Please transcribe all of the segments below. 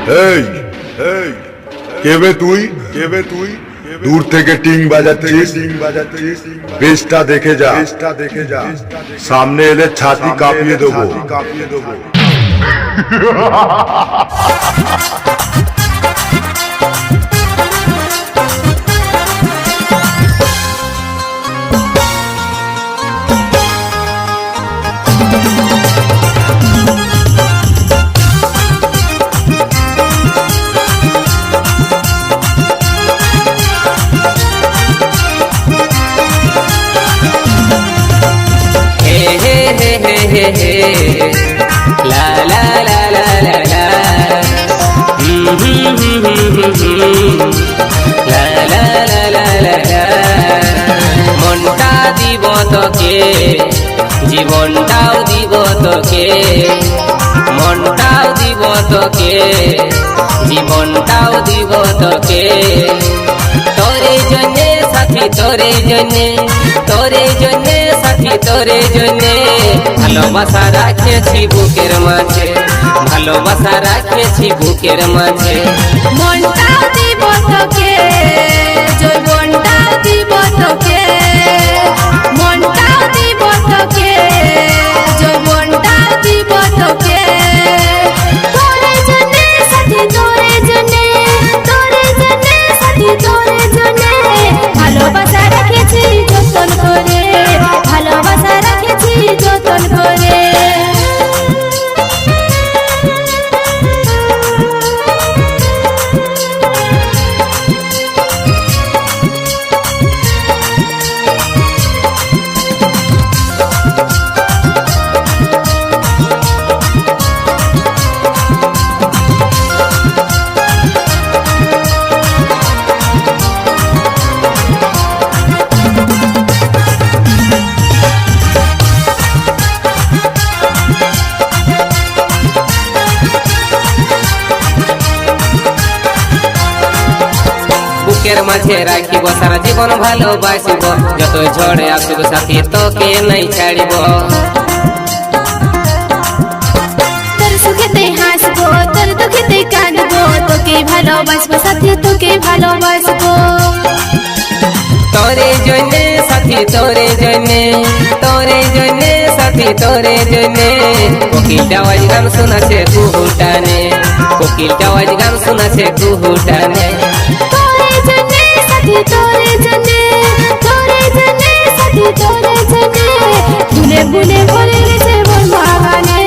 এই এই কেবে তুই দূর থেকে টিং বাজাচ্ছিস বেশটা দেখে যা সামনে এলে ছাতি কাঁপিয়ে দেবো La la la la la la la la la la la la মনটা দিব তোকে জীবনটাও দিব তোকে মনটাও দিব তোকে জীবনটাও দিব তোকে তোরে জন্যে সাথী তোরে জন্যে সাথী তোরে জন্যে ভালোবাসা রাখেছি বুকের মাঝে ভালোবাসা রাখেছি বুকের মাঝে মনটাও দিব তোকে যৌবনটাও দিব তোকে মনটাও দিব তোকে যৌবনটাও দিব তোকে তোরে জন্যে সাথী তোরে জন্যে সাথী তোরে জন্যে ভালোবাসা রাখেছি যতন করে ভালোবাসা রাখেছি যতন করে বুকের মাঝে রাখিব সারা জীবন ভালোবাসিব যতই ঝড়ে আসুক সাথী তোকে নাই ছাড়িব তোর সুখেতে হাসবো তোর দুঃখেতে কাঁদবো তোকে ভালোবাসবো সাথী তোকে ভালোবাসবো তোরে জন্যে সাথী তোরে জন্যে সাথী তোরে জন্যে কোকিলটা আওয়াজ গান শোনাছে কুহুটানে কোকিলটা আওয়াজ গান শোনাছে কুহুটানে তোরে জন্যে সাথী তোরে জন্যে সাথী তোরে জন্যে ফুলে ফুলে ভরে গেছে মন বাগানে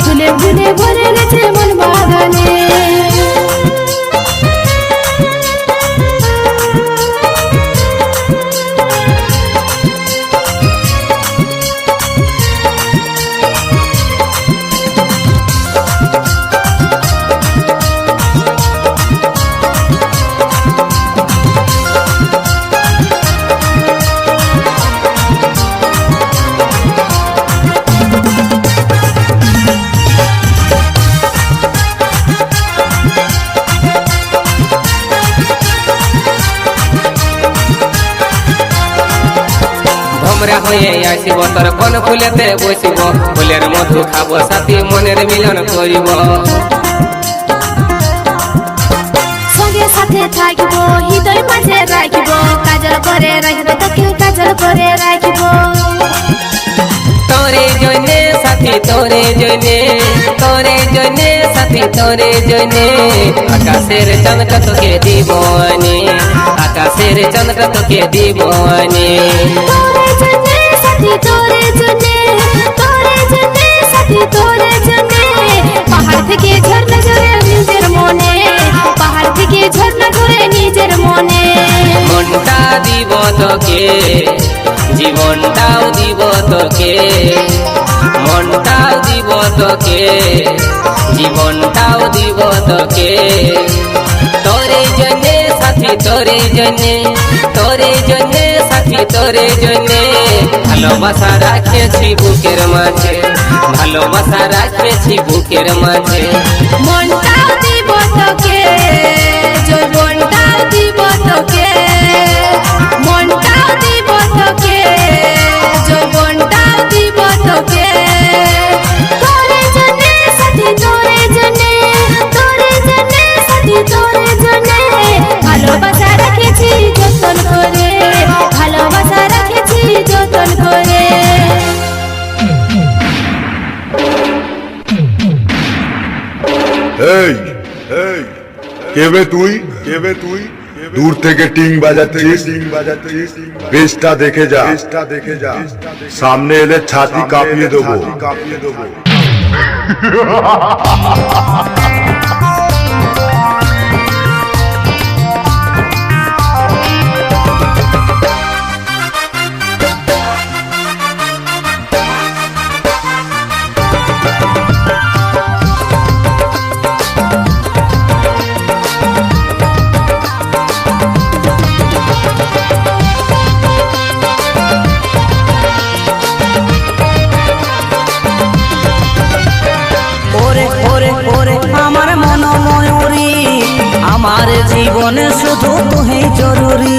ফুলে ফুলে ভরে গেছে মন বাগানে আমরা হয়ে আসিব তোর কোন ফুলেতে বসিব ফুলের মধু খাব সাথী মনের মিলন করিব সঙ্গে সাথে থাকিব হৃদয় মাঝে রাখিব কাজল করে রাখিব তোকে কাজল করে রাখিব তোরে জন্যে সাথী তোরে জন্যে সাথী তোরে জন্যে আকাশের চন্দ্র তোকে দিব আনে আকাশের চন্দ্র তোকে দিব আনে তোরে জন্যে সাথী তোরে জন্যে সাথী তোরে জন্যে পাহাড় থেকে ঝর্ণা ঝরে নিজের মনে পাহাড় থেকে ঝর্ণা ঝরে নিজের মনে মনটা দিব তোকে জীবনটাও দিব তোকে মনটাও দিব তোকে জীবনটাও দিব তোকে তোরে জন্যে সাথী তোরে জন্যে সাথী তোরে জন্যে ভালোবাসা রাখেছি বুকের মাঝে ভালোবাসা রাখেছি বুকের মাঝে মনটাও দিব তোকে যৌবনটাও দিব তোকে মনটাও দিব তোকে যৌবনটাও দিব তোকে তোরে জন্যে সাথী তোরে জন্যে এই এই কেবে তুই দূর থেকে টিং বাজাচ্ছিস বেশটা দেখে যা সামনে এলে ছাতি কাঁপিয়ে দেবো আমার জীবনে শুধু তুই জরুরি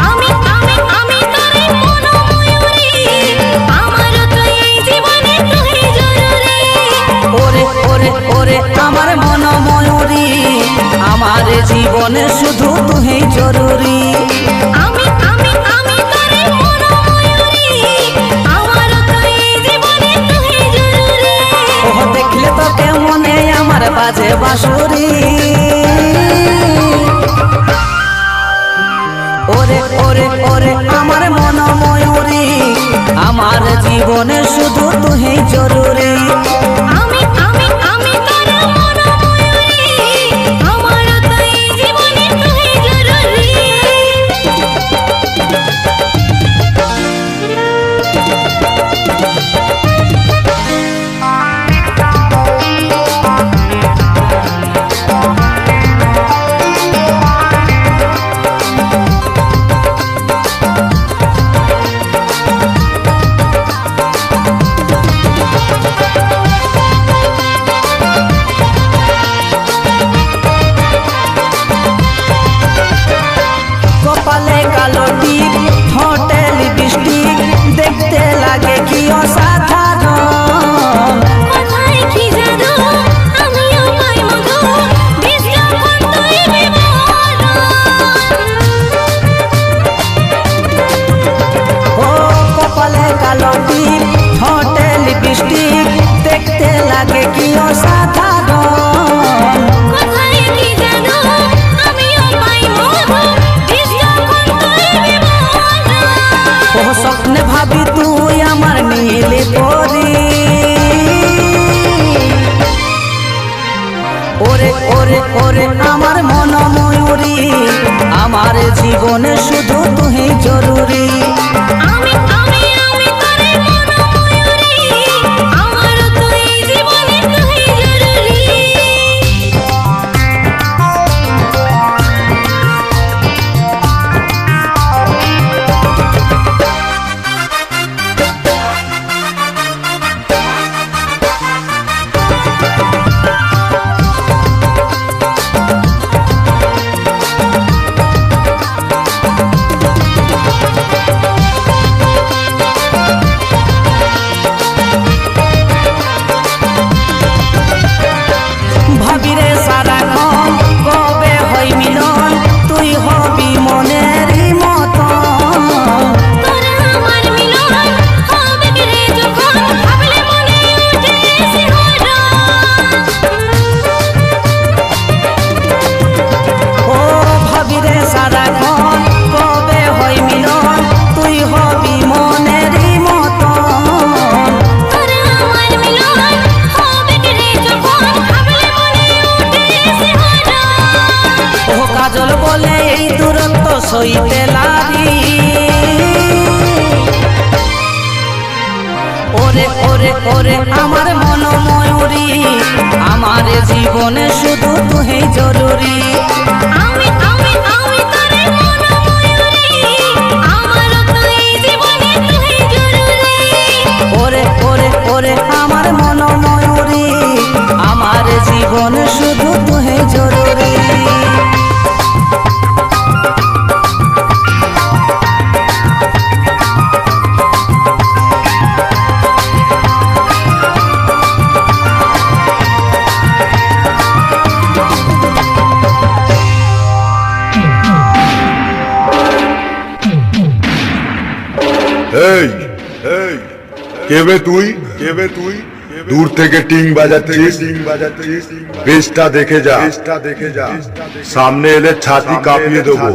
আমি তোরে মন ময়ূরী আমার তো এই জীবনে তুই জরুরি ওরে ওরে ওরে আমার মন ময়ূরী আমার জীবনে শুধু তুই জরুরি আমি তোরে মন ময়ূরী আমার তো এই জীবনে তুই জরুরি ও দেখলে তো কেমনে আমার বাজে বাঁশুরি ওরে ওরে ওরে আমার মন ময়ূরী আমার জীবনে শুধু তুই জরুরি আমি তোরে মন ময়ূরী আমার তো এই জীবনে তুই জরুরি কপালে কালো টিপ ঠোঁটে লিপস্টিক দেখতে লাগে কি অসাধারণ কোথায় কি জাদু আমিও পাই মধু বিজ্ঞাপন তুই বিবরণ ও কপালে কালো টিপ ঠোঁটে লিপস্টিক দেখতে লাগে কি অসাধারণ কোথায় কি জাদু আমিও পাই মধু বিজ্ঞাপন তুই বিবরণ ও স্বপ্নে ভাবি তুই আমার নীলে পরি ওরে ওরে ওরে আমার মন ময়ূরী আমার জীবনে শুধু তুই জরুরি আমি তোরে মন ময়ূরী আমার তো এই জীবনে তুই জরুরি ভাবিরে সারাক্ষণ কবে হই মিলন তুই হবি মনেরই মতন তোরা আমার মিলন হবে রে যখন ভাবলে মনে উঠে ও ভাবিরে সারাক্ষণ কবে হই মিলন তুই হবি মনেরই মতন তোরা আমার মিলন হবে রে যখন ভাবলে মনে উঠে ও কাজল বলে এই দূরত্ব সইতে লারি ওরে ওরে ওরে আমার মন ময়ূরী আমার জীবনে শুধু তুই জরুরি আমি তোরে মন ময়ূরী আমার তো এই জীবনে তুই জরুরি ওরে ওরে ওরে আমার মন ময়ূরী আমার জীবনে শুধু তুই জরুরি এই কেবে তুই দূর থেকে টিং বাজাচ্ছিস বেশটা দেখে যা সামনে এলে ছাতি কাঁপিয়ে দেবো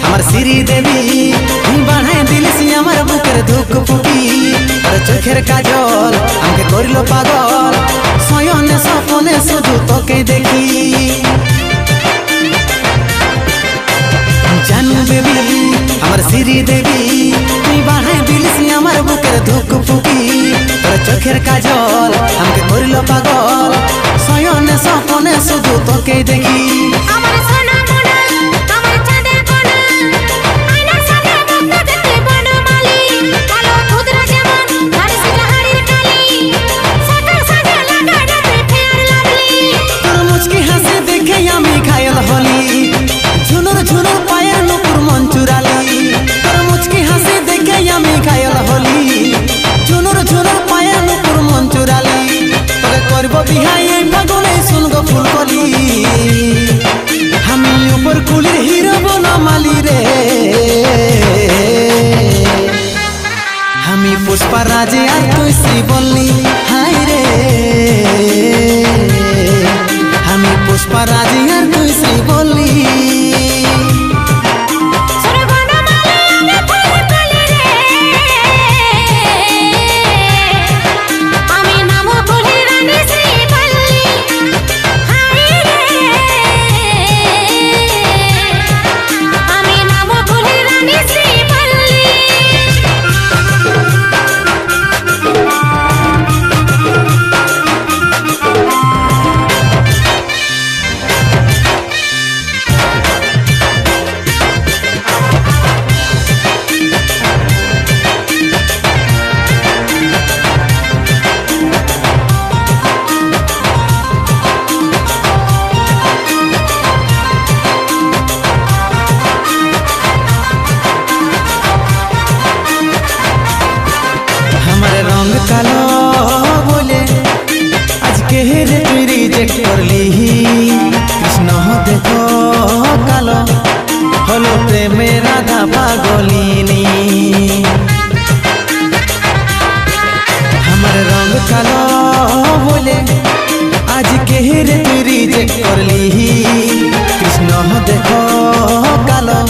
আমার শ্রী দেবী তুমি বাড়াই দিলিস আমার বুকের ধুক ফুকি আর চোখের কাজল আমাকে করিল পাগল শয়নে স্বপনে শুধু তোকে দেখি জানু বেবি আমার শ্রী দেবী তুমি বাড়াই দিলিস আমার বুকের ধুক ফুকি আর চোখের কাজল আমাকে করিল পাগল শয়নে স্বপনে শুধু তোকে দেখি আমার সোনা মোনা আমার চাঁদের কোনা আয়নার সাথে মুক্ত দেখতে বনমালী কালো ধুতরা যেমন ধারে সেটা হাড়ির কালি সাকার সাজে লাগা দেখতে ফেয়ার লাভলি তোর মুচকি হাসি দেখে আমি ঘায়ল হলি ঝুনুর ঝুনুর পায়ের নুপুর মন চুরালি তোর মুচকি হাসি দেখে আমি ঘায়ল হলি ঝুনুর ঝুনুর পায়ের নুপুর মন চুরালি তোকে করব বিহাই এই ফাগুনে শুনগো ফুলকলি আমি উপর কুলির হিরো বনমালী রে আমি পুষ্পা রাজে আর তুই শ্রীবল্লী হাই রে আমি পুষ্পা রাজে আর তুই শ্রীবল্লী সোনা বনমালী আমি ফুল কলি রে আমি নাম ফুলের রানী শ্রীবল্লী হাই রে আমি নাম ফুলের রানী শ্রীবল্লী আমার রং কালো বলে আজকে রে তুই রিজেক্ট করলি কৃষ্ণ দেখো কালো হলো প্রেমে রাধা পাগলিনী আমার রং কালো বলে আজকে রে তুই রিজেক্ট করলি কৃষ্ণ দেখো কালো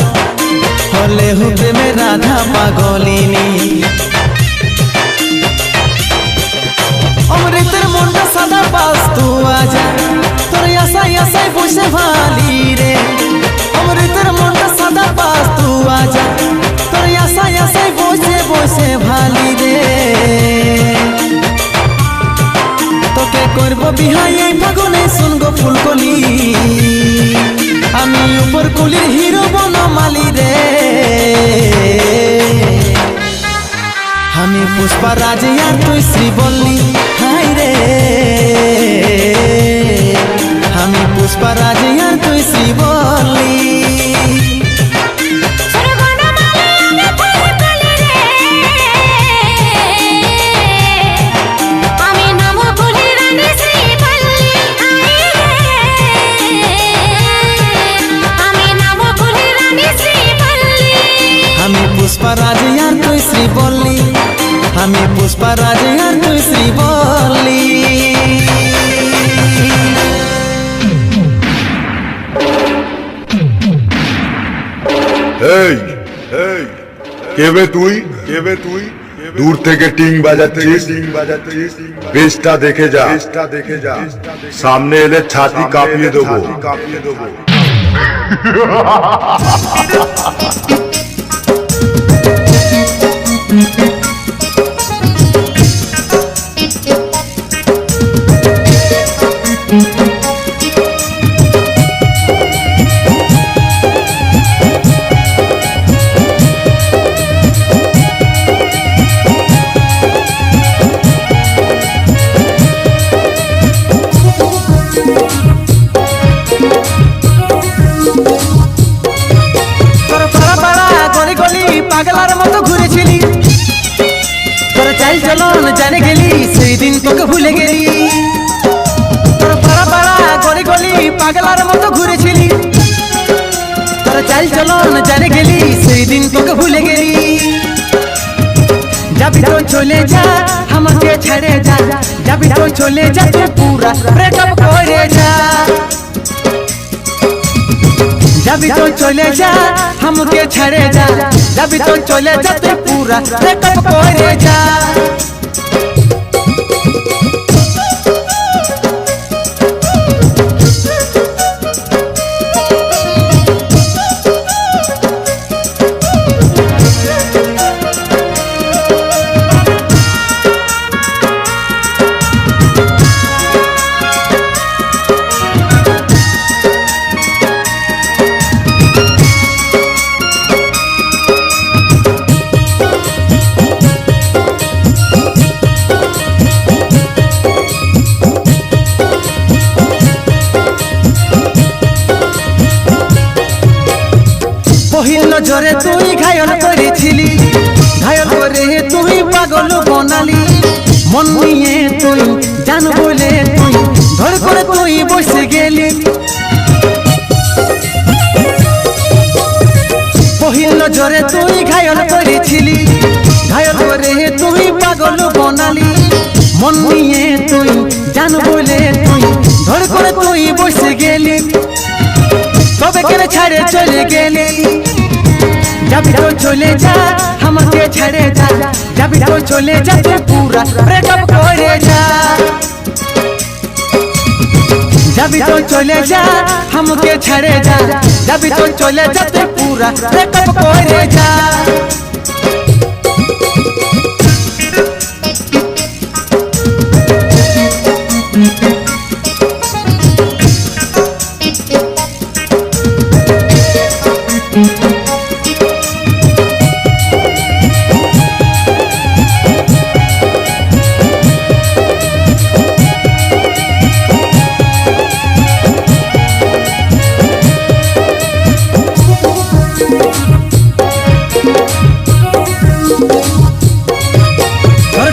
হলে হো প্রেমে রাধা পাগলিনী অমৃতের মনটা সাদা পাস তু আজা তোর আশাই আশাই বসে ভালি রে অমৃতের মনটা সাদা পাস তু আজা তোর আশাই আশাই বসে বসে ভালি রে তোকে করব বিহাই এই ফাগুনে শুনগো ফুলকলি আমি উপর কুলির হিরো বনমালী রে আমি পুষ্পা রাজে আর তুই শ্রীবল্লী হাই রে আমি পুষ্পা রাজে আর তুই শ্রীবল্লী সোনা বনমালী আমি ফুল কলি রে আমি নাম ফুলের রানী শ্রীবল্লী হাই রে আমি নাম ফুলের রানী শ্রীবল্লী আমি পুষ্পা রাজে আর তুই শ্রীবল্লী আমি পুষ্পা রাজে আর তুই শ্রীবল্লী এই কেবে তুই দূর থেকে টিং বাজাচ্ছিস বেশটা দেখে যা সামনে এলে ছাতি কাঁপিয়ে দেবো চাল চলন জানে গেলি সেই দিন তোকে ভুলে গেলি তোর পাড়া পাড়া গলি গলি পাগলার মতো ঘুরেছিলি তোর চাল চলন জানে গেলি সেই দিন তোকে ভুলে গেলি যাবি তো চলে যা আমাকে ছেড়ে যা যাবি তো চলে যা তুই পুরা ব্রেকআপ করে যা যাবি তো চলে যা আমাকে ছেড়ে যা যাবি তো চলে যা তুই পুরা ব্রেকআপ করে যা পহিল নজরে তুই ঘায়ল করেছিলি ঘায়ল করে তুই পাগল বনালি মন নিয়ে তুই জান বলে তুই ধর করে তুই বসে গেলি পহিল নজরে তুই ঘায়ল করেছিলি ঘায়ল করে তুই পাগল বনালি মন নিয়ে তুই জান বলে তুই ধর করে তুই বসে গেলি তবে কেন ছাড়ে চলে গেলি যাবি তো চলে যা আমাকে ছেড়ে যা যাবি তো চলে যা তুই পুরা ব্রেকআপ করে যা যাবি তো চলে যা আমাকে ছেড়ে যা যাবি তো চলে যা তুই পুরা ব্রেকআপ করে যা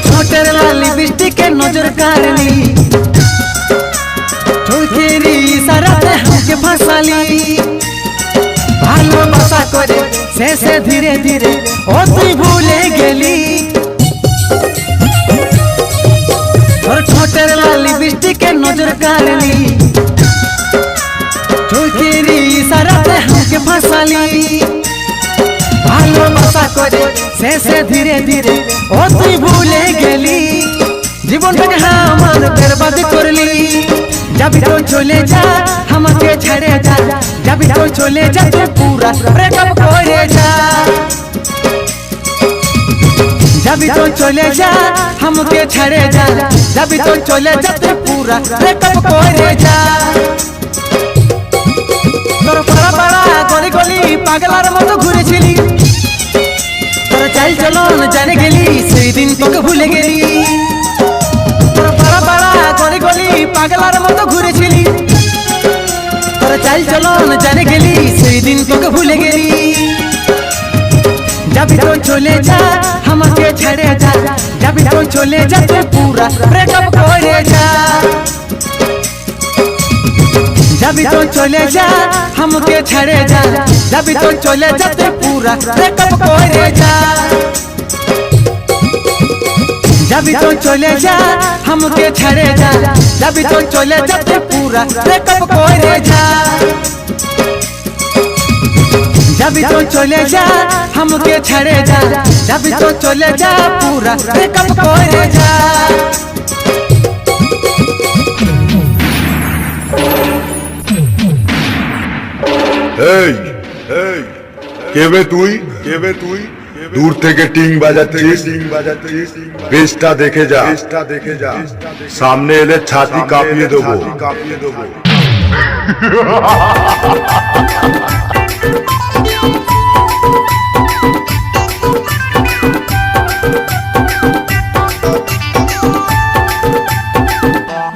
ঠোঁটের লালি বৃষ্টিকে নজর কাড়লি চোখের ইশারাতে হামকে ফাঁসালি ভালোবাসা করে শেষে ধীরে ধীরে ও তুই ভুলে গেলি তোর ঠোঁটের লালি বৃষ্টিকে নজর কাড়লি চোখের ইশারাতে হামকে ফাঁসালি ভালোবাসা করে শেষে ধীরে ধীরে ও তুই ভুলে গেলি জীবনটাকে আমার বরবাদ করলি যাবি তো চলে যা আমাকে ছেড়ে যা যাবি তো চলে যা তুই পুরা ব্রেকআপ করে যা যাবি তো চলে যা আমাকে ছেড়ে যা যাবি তো চলে যা তুই পুরা ব্রেকআপ করে যা তোর পাড়া পাড়া গলি গলি পাগলার মতো ঘুরেছিলি তোর চাল চলন জানে গেলি সেই দিন তোকে ভুলে গেলি তোর পাড়া পাড়া গলি গলি পাগলার মতো ঘুরেছিলি তোর চাল চলন জানে গেলি সেই দিন তোকে ভুলে গেলি যাবি তো চলে যা আমাকে ছেড়ে যা যাবি তো চলে যা তুই পুরা ব্রেকআপ করে যা যাবি তো চলে যা আমাকে ছেড়ে যা যাবি তো চলে যা তুই পুরা ব্রেকআপ করে যা যাবি তো চলে যা আমাকে ছেড়ে যা যাবি তো চলে যা তুই পুরা ব্রেকআপ করে যা যাবি তো চলে যা আমাকে ছেড়ে যা যাবি তো চলে যা পুরা ব্রেকআপ করে যা এই এই কেবে তুই দূর থেকে টিং বাজাচ্ছিস বেশটা দেখে যা সামনে এলে ছাতি কাঁপিয়ে দেবো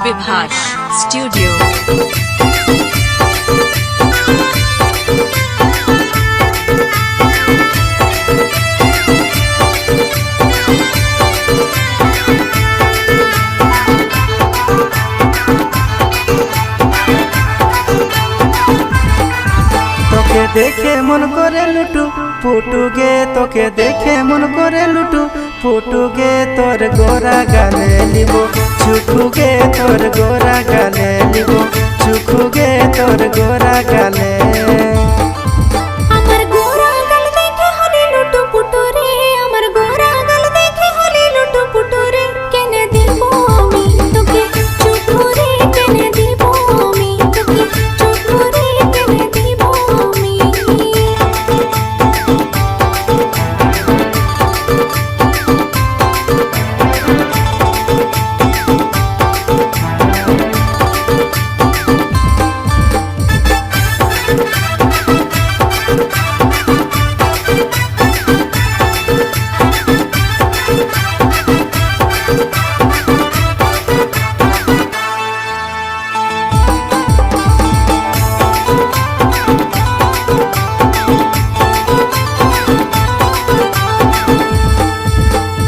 Vibhash Studio. দেখে মন করে লুটু পুটু গে, তোকে দেখে মন করে লুটু পুটু গে, তোর গোরা গালে লিব চুখু গে, তোর গোরা গালে লিব চুখু গে, তোর গোরা গালে। আমার গোরা গাল দেখে হলি লুটু পুটু রে, আমার গোরা গাল দেখে হলি লুটু পুটু রে, কেনে দিব আমি তোকে চুখু রে, কেনে দিব আমি তোকে চুখু রে, কেনে দিব আমি।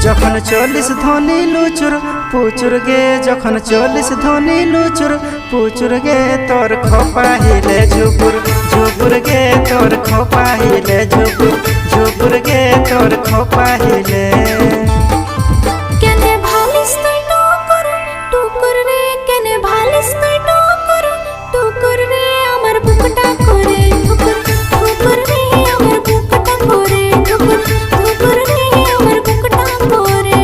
যখন 40 ধনী লুচুর পুচুর গে, যখন 40 ধনী লুচুর পুচুর গে, তোর খোপা হিলে ঝুপুর ঝুপুর গে, তোর খোপা হিলে ঝুপুর ঝুপুর গে, তোর খোপা হিলে। কেনে ভালিস তুই টুকুর টুকুর রে, কেনে ভালিস তুই টুকুর টুকুর রে, আমার বুকটা করে ঠুকুর ঠুকুর রে, আমার বুকটা করে ঠুকুর ঠুকুর রে, আমার বুকটা করে।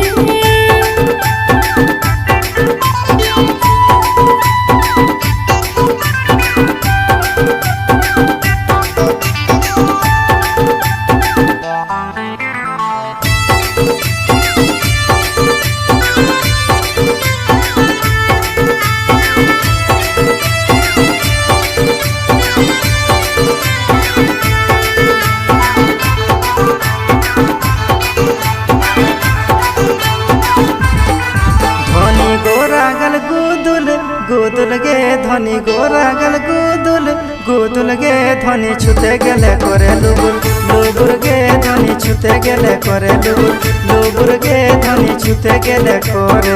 ধনী গোরা গল গুদুল গুদুল গে, ধনী গোরা গল গুদুল গুদুল গে, ধনী ছুতে গেলে করে লুবুর লুবুর গে, ধনী ছুতে গেলে করে লুবুর লুবুর গে, ধনী ছুতে গেলে করে।